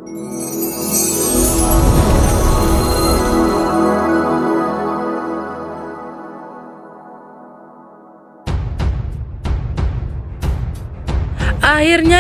Akhirnya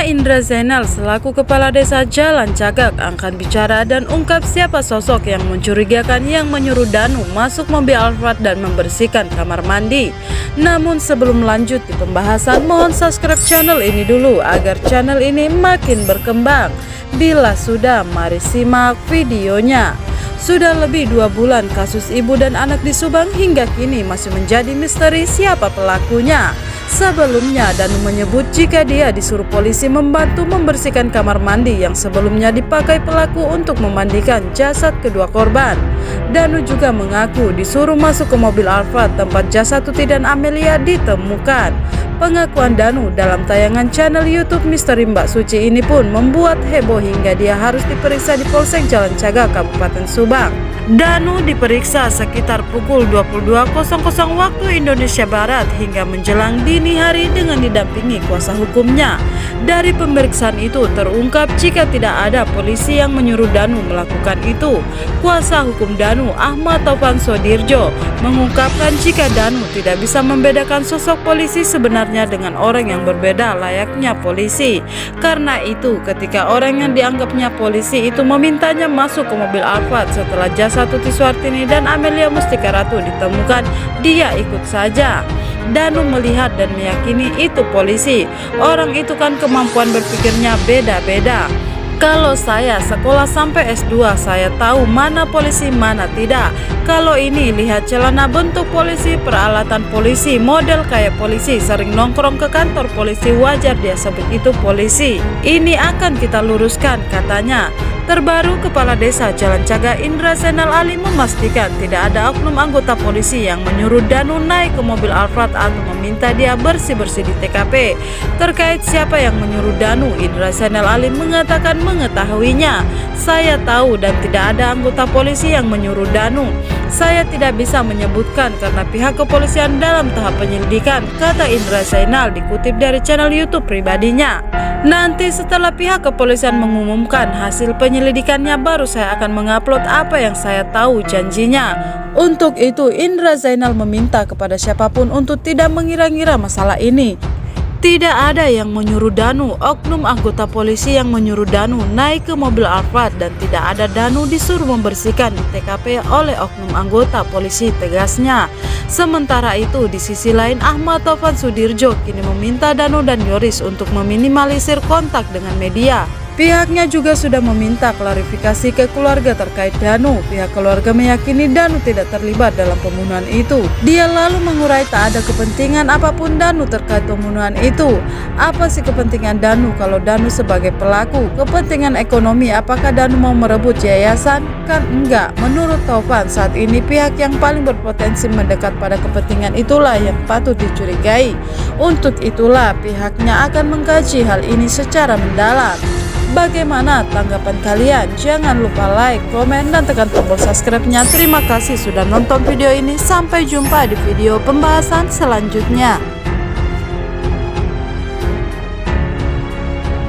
Indra Zainal selaku Kepala Desa Jalan Cagak angkat bicara dan ungkap siapa sosok yang mencurigakan yang menyuruh Danu masuk mobil Alphard dan membersihkan kamar mandi. Namun sebelum lanjut di pembahasan, mohon subscribe channel ini dulu agar channel ini makin berkembang. Bila sudah, mari simak videonya. Sudah lebih 2 bulan kasus ibu dan anak di Subang hingga kini masih menjadi misteri siapa pelakunya. Sebelumnya Danu menyebut jika dia disuruh polisi membantu membersihkan kamar mandi yang sebelumnya dipakai pelaku untuk memandikan jasad kedua korban. Danu juga mengaku disuruh masuk ke mobil Alphard tempat jasad Tuti dan Amelia ditemukan. Pengakuan Danu dalam tayangan channel YouTube Misteri Mbak Suci ini pun membuat heboh hingga dia harus diperiksa di Polsek Jalan Cagak, Kabupaten Subang. Danu diperiksa sekitar pukul 22.00 waktu Indonesia Barat hingga menjelang dini hari dengan didampingi kuasa hukumnya. Dari pemeriksaan itu terungkap jika tidak ada polisi yang menyuruh Danu melakukan itu. Kuasa hukum Danu, Ahmad Taufan Sodirjo, mengungkapkan jika Danu tidak bisa membedakan sosok polisi sebenarnya dengan orang yang berbeda layaknya polisi. Karena itu ketika orang yang dianggapnya polisi itu memintanya masuk ke mobil Alphard setelah jasa Tuti Suartini dan Amelia Mustika Ratu ditemukan, dia ikut saja. Danu melihat dan meyakini itu polisi. Orang itu kan kemampuan berpikirnya beda-beda. Kalau saya sekolah sampai S2, saya tahu mana polisi mana tidak. Kalau ini lihat celana bentuk polisi, peralatan polisi, model kayak polisi, sering nongkrong ke kantor polisi, wajar dia sebut itu polisi. Ini akan kita luruskan, katanya. Terbaru Kepala Desa Jalan Cagak Indra Zainal Ali memastikan tidak ada oknum anggota polisi yang menyuruh Danu naik ke mobil Alphard atau meminta dia bersih-bersih di TKP. Terkait siapa yang menyuruh Danu, Indra Zainal Ali mengatakan mengetahuinya. Saya tahu dan tidak ada anggota polisi yang menyuruh Danu. Saya tidak bisa menyebutkan karena pihak kepolisian dalam tahap penyelidikan, kata Indra Zainal dikutip dari channel YouTube pribadinya. Nanti setelah pihak kepolisian mengumumkan hasil penyelidikannya baru saya akan mengupload apa yang saya tahu, janjinya. Untuk itu Indra Zainal meminta kepada siapapun untuk tidak mengira-ngira masalah ini. Tidak ada yang menyuruh Danu, oknum anggota polisi yang menyuruh Danu naik ke mobil Alphard dan tidak ada Danu disuruh membersihkan di TKP oleh oknum anggota polisi, tegasnya. Sementara itu di sisi lain Ahmad Taufan Sudirjo kini meminta Danu dan Yoris untuk meminimalisir kontak dengan media. Pihaknya juga sudah meminta klarifikasi ke keluarga terkait Danu. Pihak keluarga meyakini Danu tidak terlibat dalam pembunuhan itu. Dia lalu mengurai tak ada kepentingan apapun Danu terkait pembunuhan itu. Apa sih kepentingan Danu kalau Danu sebagai pelaku? Kepentingan ekonomi, apakah Danu mau merebut yayasan? Kan enggak. Menurut Taufan, saat ini pihak yang paling berpotensi mendekat pada kepentingan itulah yang patut dicurigai. Untuk itulah pihaknya akan mengkaji hal ini secara mendalam. Bagaimana tanggapan kalian? Jangan lupa like, komen, dan tekan tombol subscribe-nya. Terima kasih sudah nonton video ini. Sampai jumpa di video pembahasan selanjutnya.